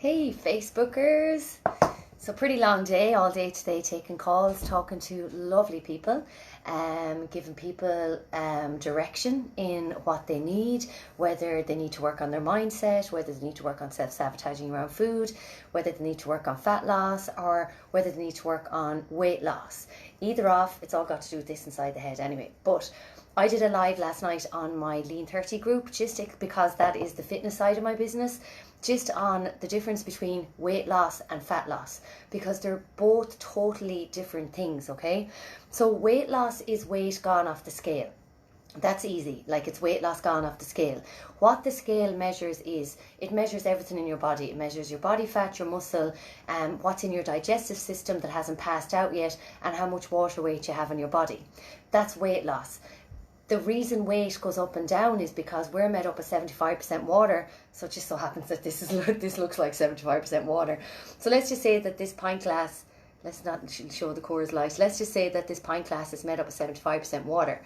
Hey Facebookers! So pretty long day, all day today, taking calls, talking to lovely people, giving people direction in what they need, whether they need to work on their mindset, whether they need to work on self-sabotaging around food, whether they need to work on fat loss, or whether they need to work on weight loss. Either off, it's all got to do with this inside the head anyway. But I did a live last night on my Lean 30 group, just because that is the fitness side of my business, just on the difference between weight loss and fat loss, because they're both totally different things, okay? So weight loss is weight gone off the scale. That's easy, like it's weight loss gone off the scale. What the scale measures is, it measures everything in your body. It measures your body fat, your muscle, what's in your digestive system that hasn't passed out yet, and how much water weight you have in your body. That's weight loss. The reason weight goes up and down is because we're made up of 75% water. So it just so happens that this looks like 75% water. So let's just say that this pint glass, let's not show the Coors Light, let's just say that this pint glass is made up of 75% water.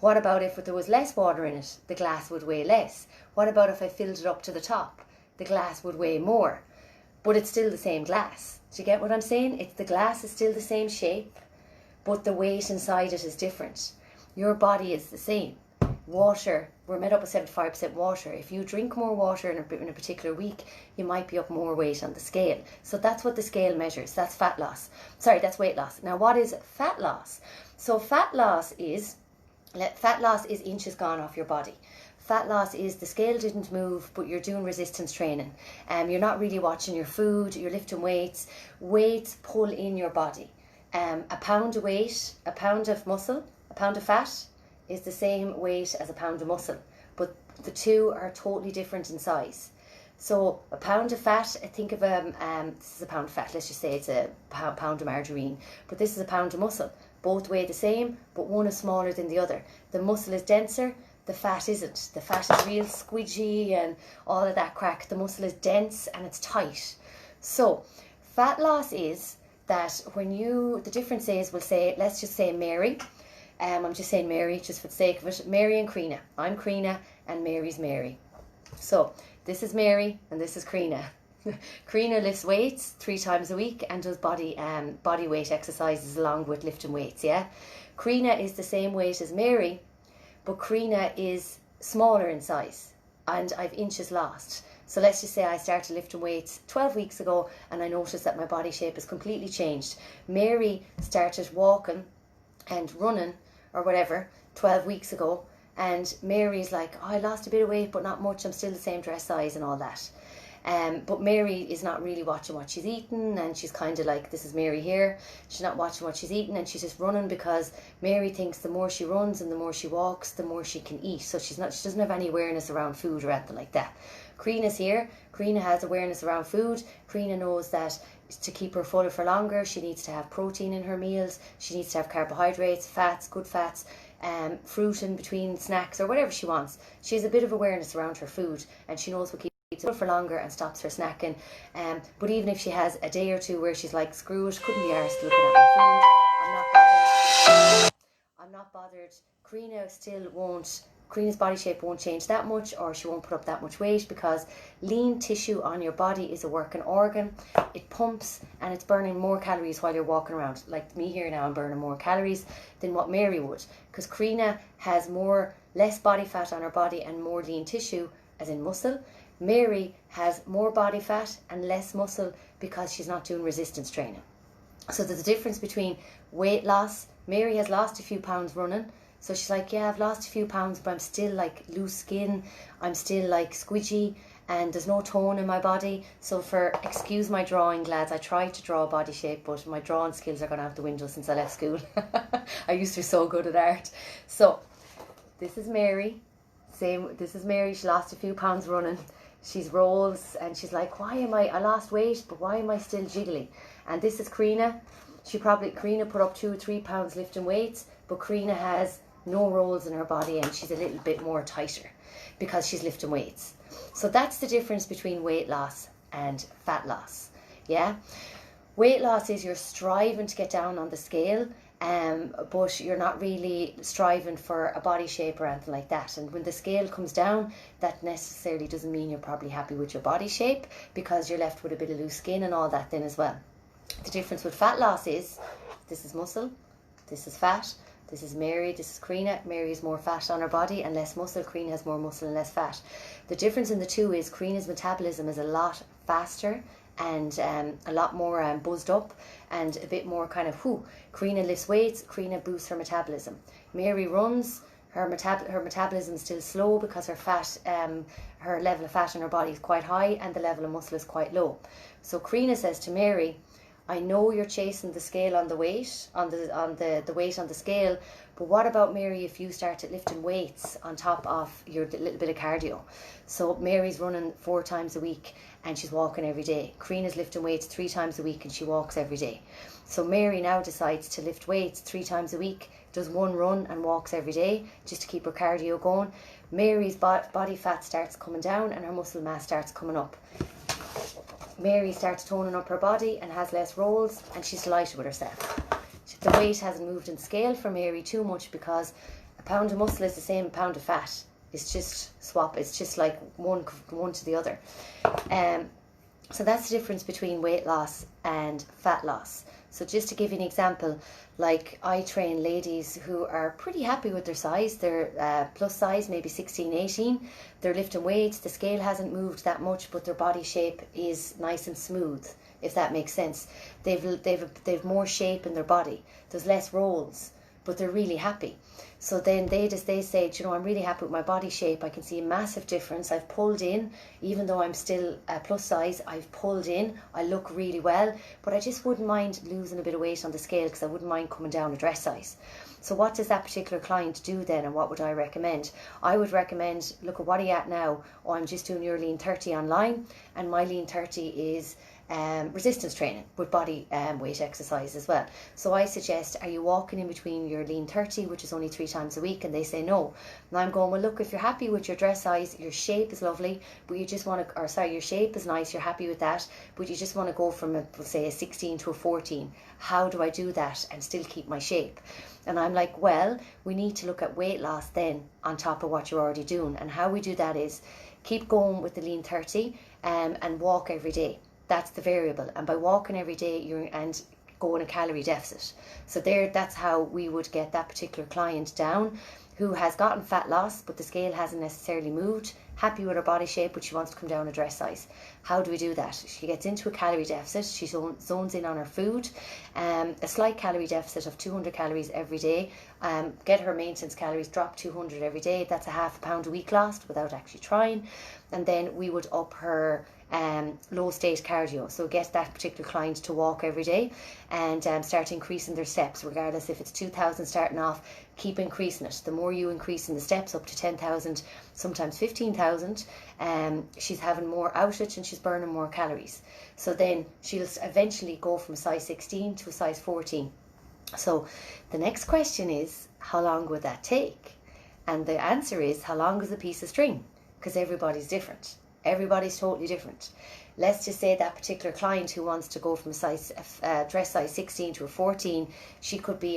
What about if there was less water in it? The glass would weigh less. What about if I filled it up to the top? The glass would weigh more. But it's still the same glass. Do you get what I'm saying? The glass is still the same shape, but the weight inside it is different. Your body is the same. Water, we're made up of 75% water. If you drink more water in a particular week, you might be up more weight on the scale. So that's what the scale measures. That's fat loss. Sorry, that's weight loss. Now, what is fat loss? So fat loss is inches gone off your body. Fat loss is the scale didn't move, but you're doing resistance training. You're not really watching your food. You're lifting weights. Weights pull in your body. A pound of weight, a pound of muscle, a pound of fat is the same weight as a pound of muscle, but the two are totally different in size. So a pound of fat, think of this is a pound of fat, let's just say it's a pound of margarine, but this is a pound of muscle. Both weigh the same, but one is smaller than the other. The muscle is denser, the fat isn't. The fat is real squidgy and all of that crack. The muscle is dense and it's tight. So fat loss is that the difference is, let's just say Mary. I'm just saying Mary, just for the sake of it. Mary and Creena. I'm Creena and Mary's Mary. So this is Mary and this is Creena. Creena lifts weights 3 times a week and does body weight exercises along with lifting weights, yeah? Creena is the same weight as Mary, but Creena is smaller in size and I've inches lost. So let's just say I started lifting weights 12 weeks ago and I noticed that my body shape has completely changed. Mary started walking and running or whatever 12 weeks ago, and Mary's like, oh, I lost a bit of weight but not much, I'm still the same dress size and all that. But Mary is not really watching what she's eating, and she's kind of like, this is Mary here, she's not watching what she's eating, and she's just running because Mary thinks the more she runs and the more she walks, the more she can eat. So she doesn't have any awareness around food or anything like that. Kreena's here. Kreena has awareness around food. Kreena knows that to keep her fuller for longer, she needs to have protein in her meals, she needs to have carbohydrates, fats, good fats, fruit in between snacks or whatever she wants. She has a bit of awareness around her food, and she knows what keeps her for longer and stops her snacking. But even if she has a day or two where she's like, screw it, couldn't be arsed looking at my food, I'm not bothered. Kreena's body shape won't change that much, or she won't put up that much weight, because lean tissue on your body is a working organ. It pumps and it's burning more calories while you're walking around. Like me here now, I'm burning more calories than what Mary would, because Creena has less body fat on her body and more lean tissue, as in muscle. Mary has more body fat and less muscle because she's not doing resistance training. So there's a difference between weight loss. Mary has lost a few pounds running. So she's like, yeah, I've lost a few pounds, but I'm still like loose skin. I'm still like squidgy and there's no tone in my body. So excuse my drawing, lads, I tried to draw a body shape, but my drawing skills are gone out the window since I left school. I used to be so good at art. So this is Mary. This is Mary. She lost a few pounds running. She's rolls and she's like, I lost weight, but why am I still jiggly? And this is Creena. Creena put up 2 or 3 pounds lifting weights, but Creena has no rolls in her body and she's a little bit more tighter because she's lifting weights. So that's the difference between weight loss and fat loss. Yeah, weight loss is you're striving to get down on the scale, but you're not really striving for a body shape or anything like that. And when the scale comes down, that necessarily doesn't mean you're probably happy with your body shape, because you're left with a bit of loose skin and all that then as well. The difference with fat loss is, this is muscle, this is fat. This is Mary, this is Karina. Mary has more fat on her body and less muscle. Karina has more muscle and less fat. The difference in the two is Karina's metabolism is a lot faster and a lot more buzzed up and a bit more kind of Karina lifts weights, Karina boosts her metabolism. Mary runs, her metabolism is still slow because her fat, her level of fat in her body is quite high and the level of muscle is quite low. So Karina says to Mary, I know you're chasing the scale on the weight, on the weight on the scale, but what about, Mary, if you started lifting weights on top of your little bit of cardio? So Mary's running 4 times a week and she's walking every day. Karina's lifting weights 3 times a week and she walks every day. So Mary now decides to lift weights 3 times a week, does 1 run and walks every day just to keep her cardio going. Mary's body fat starts coming down and her muscle mass starts coming up. Mary starts toning up her body and has less rolls and she's delighted with herself. The weight hasn't moved in scale for Mary too much, because a pound of muscle is the same pound of fat. It's just swap. It's just like one to the other. So that's the difference between weight loss and fat loss. So just to give you an example, like I train ladies who are pretty happy with their size. They're plus size, maybe 16, 18. They're lifting weights. The scale hasn't moved that much, but their body shape is nice and smooth, if that makes sense. They've more shape in their body. There's less rolls, but they're really happy. So then they say, you know, I'm really happy with my body shape. I can see a massive difference. I've pulled in, even though I'm still plus size, I've pulled in. I look really well, but I just wouldn't mind losing a bit of weight on the scale, because I wouldn't mind coming down a dress size. So what does that particular client do then, and what would I recommend? I would recommend, look at what are you at now? Oh, I'm just doing your Lean 30 online, and my Lean 30 is resistance training with body weight exercise as well. So I suggest, are you walking in between your Lean 30, which is only 3 times a week? And they say no. And I'm going, well, look, if you're happy with your dress size, your shape is lovely, but you just want to, or sorry, your shape is nice, you're happy with that, but you just want to go from say a 16 to a 14. How do I do that and still keep my shape? And I'm like, well, we need to look at weight loss then on top of what you're already doing. And how we do that is keep going with the Lean 30 and walk every day. That's the variable. And by walking every day, you're and go in a calorie deficit. So that's how we would get that particular client down, who has gotten fat loss, but the scale hasn't necessarily moved, happy with her body shape, but she wants to come down a dress size. How do we do that? She gets into a calorie deficit. She zones in on her food, a slight calorie deficit of 200 calories every day. Get her maintenance calories, drop 200 every day. That's a half a pound a week lost without actually trying. And then we would up her low state cardio. So get that particular client to walk every day and start increasing their steps, regardless if it's 2,000 starting off, keep increasing it. The more you increase in the steps up to 10,000, sometimes 15,000, she's having more outage and she's burning more calories. So then she'll eventually go from a size 16 to a size 14. So the next question is, how long would that take? And the answer is, how long is a piece of string? Because everybody's different. Everybody's totally different. Let's just say that particular client who wants to go from a size dress size 16 to a 14,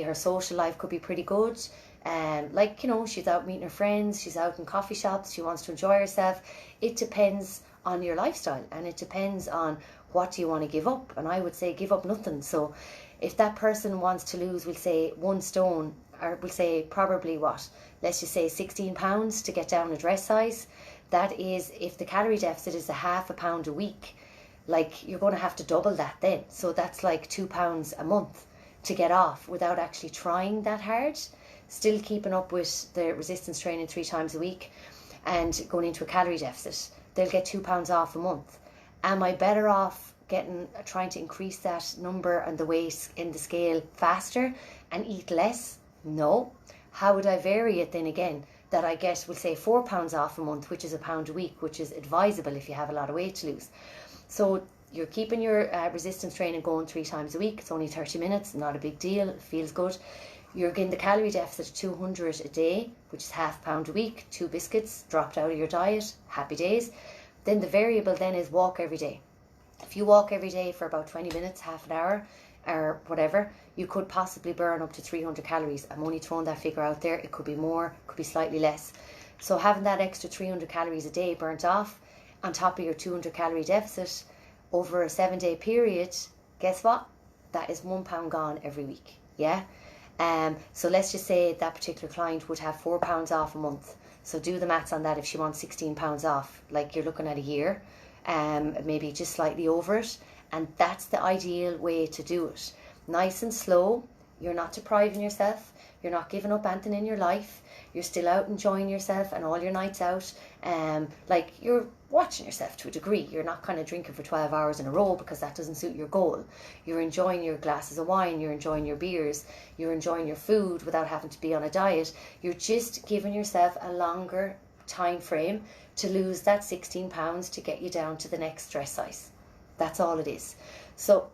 her social life could be pretty good. Like, you know, she's out meeting her friends, she's out in coffee shops, she wants to enjoy herself. It depends on your lifestyle, and it depends on what do you want to give up. And I would say give up nothing. So if that person wants to lose, we'll say 1 stone, or we'll say probably what? Let's just say 16 pounds to get down a dress size. That is, if the calorie deficit is a half a pound a week, like you're going to have to double that then. So that's like £2 a month to get off without actually trying that hard, still keeping up with the resistance training 3 times a week and going into a calorie deficit. They'll get £2 off a month. Am I better off trying to increase that number and the weight in the scale faster and eat less? No. How would I vary it then again? That I get, we'll say £4 off a month, which is £1 a week, which is advisable if you have a lot of weight to lose. So you're keeping your resistance training going 3 times a week. It's only 30 minutes, not a big deal, it feels good. You're getting the calorie deficit 200 a day, which is £1 a week, 2 biscuits dropped out of your diet, happy days. Then the variable then is walk every day. If you walk every day for about 20 minutes, half an hour, or whatever, you could possibly burn up to 300 calories. I'm only throwing that figure out there. It could be more, could be slightly less. So having that extra 300 calories a day burnt off on top of your 200 calorie deficit over a 7-day period, guess what? That is £1 gone every week. Yeah. So let's just say that particular client would have £4 off a month. So do the maths on that. If she wants £16 off, like you're looking at a year, maybe just slightly over it. And that's the ideal way to do it. Nice and slow. You're not depriving yourself. You're not giving up anything in your life. You're still out enjoying yourself and all your nights out. Like you're watching yourself to a degree. You're not kind of drinking for 12 hours in a row because that doesn't suit your goal. You're enjoying your glasses of wine. You're enjoying your beers. You're enjoying your food without having to be on a diet. You're just giving yourself a longer time frame to lose that 16 pounds to get you down to the next stress size. That's all it is. So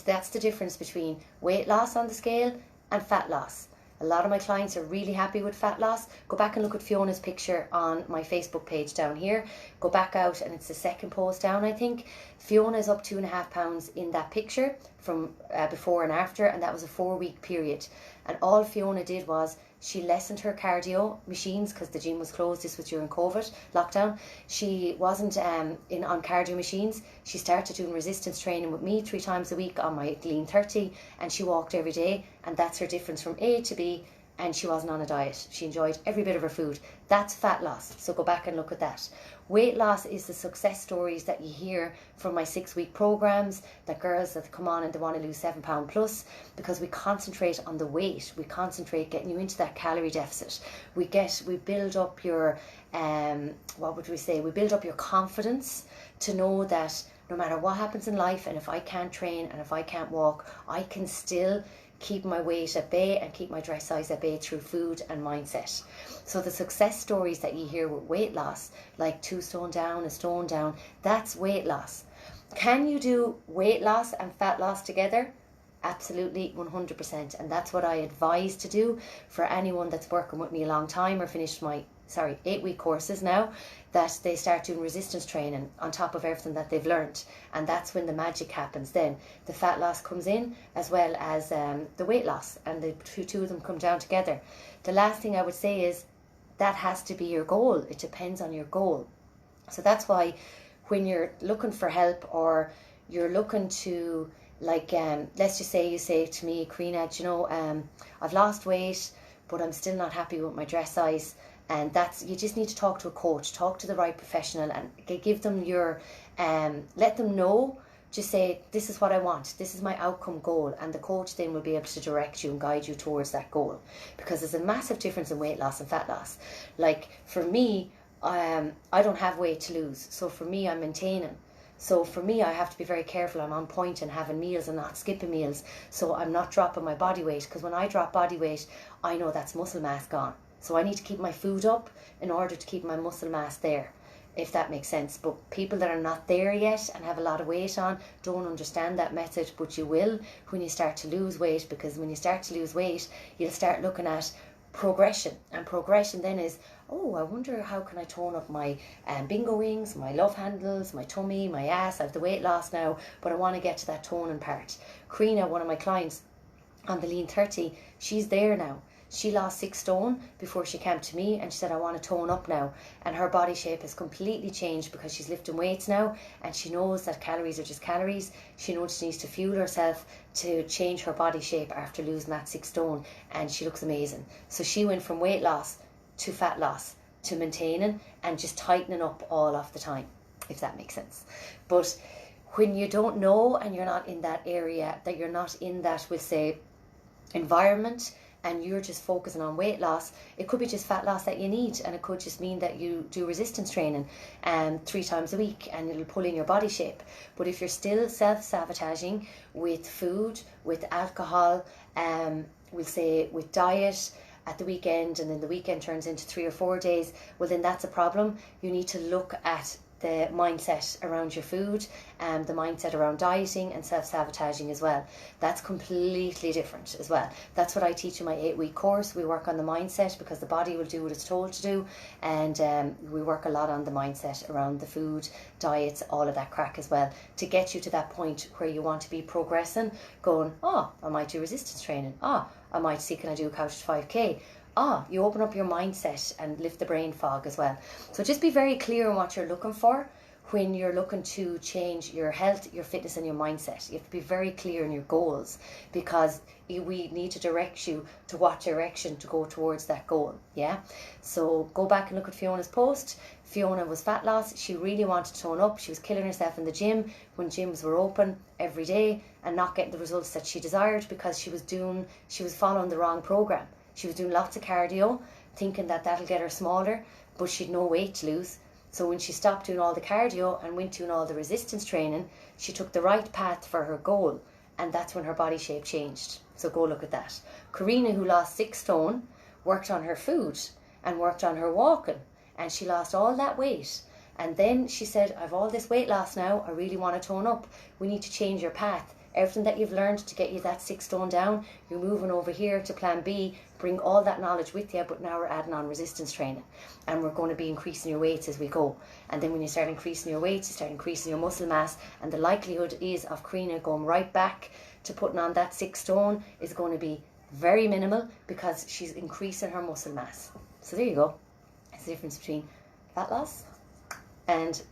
that's the difference between weight loss on the scale and fat loss. A lot of my clients are really happy with fat loss. Go back and look at Fiona's picture on my Facebook page down here. Go back out and it's the second post down, I think. Fiona is up 2.5 pounds in that picture from before and after, and that was a 4-week period. And all Fiona did was she lessened her cardio machines because the gym was closed. This was during COVID lockdown. She wasn't in on cardio machines. She started doing resistance training with me 3 times a week on my Lean 30, and she walked every day, and that's her difference from A to B. And she wasn't on a diet. She enjoyed every bit of her food. That's fat loss. So go back and look at that. Weight loss is the success stories that you hear from my 6-week programs, that girls that come on and they want to lose 7 pound plus, because we concentrate on the weight. We concentrate getting you into that calorie deficit. We build up your, we build up your confidence to know that no matter what happens in life, and if I can't train and if I can't walk, I can still keep my weight at bay and keep my dress size at bay through food and mindset. So the success stories that you hear with weight loss, like 2 stone down, a stone down, that's weight loss. Can you do weight loss and fat loss together? Absolutely, 100%. And that's what I advise to do for anyone that's working with me a long time or finished my 8-week courses now, that they start doing resistance training on top of everything that they've learned. And that's when the magic happens. Then the fat loss comes in as well as the weight loss, and the two of them come down together. The last thing I would say is that has to be your goal. It depends on your goal. So that's why when you're looking for help or you're looking to, like, let's just say you say to me, Karina, I've lost weight, but I'm still not happy with my dress size. And you just need to talk to a coach, talk to the right professional, and give them your, let them know, just say, this is what I want, this is my outcome goal, and the coach then will be able to direct you and guide you towards that goal. Because there's a massive difference in weight loss and fat loss. Like for me, I don't have weight to lose, so for me I'm maintaining. So for me, I have to be very careful. I'm on point and having meals and not skipping meals, so I'm not dropping my body weight, because when I drop body weight, I know that's muscle mass gone. So I need to keep my food up in order to keep my muscle mass there, if that makes sense. But people that are not there yet and have a lot of weight on don't understand that method, but you will when you start to lose weight, because when you start to lose weight, you'll start looking at progression. And progression then is, oh, I wonder how can I tone up my bingo wings, my love handles, my tummy, my ass. I have the weight loss now, but I want to get to that toning part. Karina, one of my clients on the Lean 30, she's there now. She lost 6 stone before she came to me, and she said, I want to tone up now. And her body shape has completely changed because she's lifting weights now, and she knows that calories are just calories. She knows she needs to fuel herself to change her body shape after losing that 6 stone, and she looks amazing. So she went from weight loss to fat loss to maintaining and just tightening up all of the time, if that makes sense. But when you don't know and you're not in that area, that you're not in that, we'll say, environment, and you're just focusing on weight loss, it could be just fat loss that you need, and it could just mean that you do resistance training 3 times a week and it'll pull in your body shape. But if you're still self-sabotaging with food, with alcohol, we'll say with diet at the weekend, and then the weekend turns into 3 or 4 days, well then that's a problem. You need to look at the mindset around your food and the mindset around dieting and self-sabotaging as well. That's completely different as well. That's what I teach in my 8-week course. We work on the mindset because the body will do what it's told to do, and we work a lot on the mindset around the food, diets, all of that crack as well, to get you to that point where you want to be progressing, going, oh, I might do resistance training, I might see, can I do a couch to 5k? You open up your mindset and lift the brain fog as well. So just be very clear on what you're looking for when you're looking to change your health, your fitness and your mindset. You have to be very clear in your goals, because we need to direct you to what direction to go towards that goal. Yeah. So go back and look at Fiona's post. Fiona was fat loss. She really wanted to tone up. She was killing herself in the gym when gyms were open every day and not getting the results that she desired, because she was following the wrong program. She was doing lots of cardio, thinking that that'll get her smaller, but she'd no weight to lose. So when she stopped doing all the cardio and went doing all the resistance training, she took the right path for her goal, and that's when her body shape changed. So go look at that. Karina, who lost 6 stone, worked on her food and worked on her walking, and she lost all that weight. And then she said, I've all this weight loss now, I really want to tone up. We need to change your path. Everything that you've learned to get you that 6 stone down, you're moving over here to plan B, bring all that knowledge with you, but now we're adding on resistance training, and we're going to be increasing your weights as we go. And then when you start increasing your weights, you start increasing your muscle mass, and the likelihood is of Karina going right back to putting on that 6 stone is going to be very minimal, because she's increasing her muscle mass. So there you go. It's the difference between weight loss and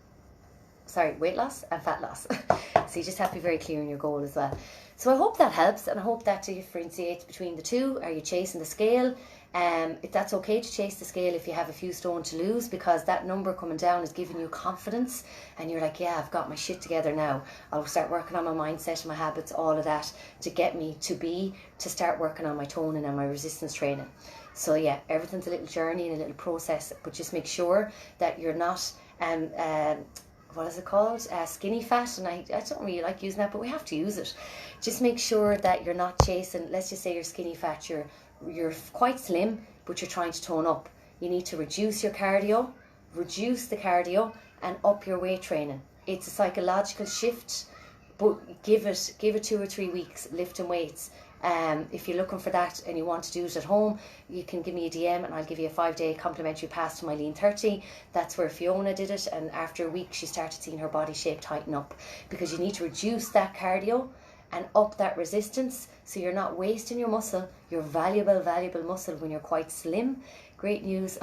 fat loss. So you just have to be very clear in your goal as well. So I hope that helps, and I hope that differentiates between the two. Are you chasing the scale? If that's okay to chase the scale if you have a few stone to lose, because that number coming down is giving you confidence, and you're like, yeah, I've got my shit together now. I'll start working on my mindset and my habits, all of that, to get me to start working on my toning and my resistance training. So yeah, everything's a little journey and a little process, but just make sure that you're not what is it called? Skinny fat, and I don't really like using that, but we have to use it. Just make sure that you're not chasing, let's just say you're skinny fat, you're quite slim, but you're trying to tone up. You need to reduce the cardio, and up your weight training. It's a psychological shift, but give it 2 or 3 weeks lifting weights. If you're looking for that and you want to do it at home, you can give me a DM and I'll give you a 5-day complimentary pass to my Lean 30. That's where Fiona did it, and after a week she started seeing her body shape tighten up, because you need to reduce that cardio and up that resistance, so you're not wasting your muscle, your valuable muscle, when you're quite slim. Great news.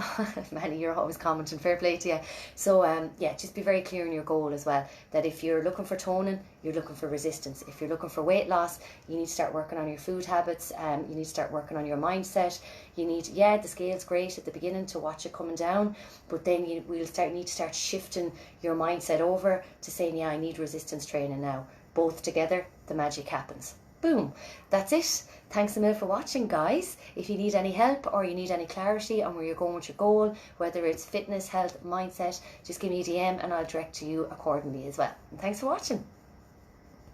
Manny, you're always commenting, fair play to you. So yeah, just be very clear in your goal as well, that if you're looking for toning, you're looking for resistance. If you're looking for weight loss, you need to start working on your food habits, you need to start working on your mindset. You need, the scale's great at the beginning to watch it coming down, but then you need to start shifting your mindset over to saying, I need resistance training now. Both together, the magic happens. Boom. That's it. Thanks a million for watching, guys. If you need any help or you need any clarity on where you're going with your goal, whether it's fitness, health, mindset, just give me a DM and I'll direct to you accordingly as well. And thanks for watching.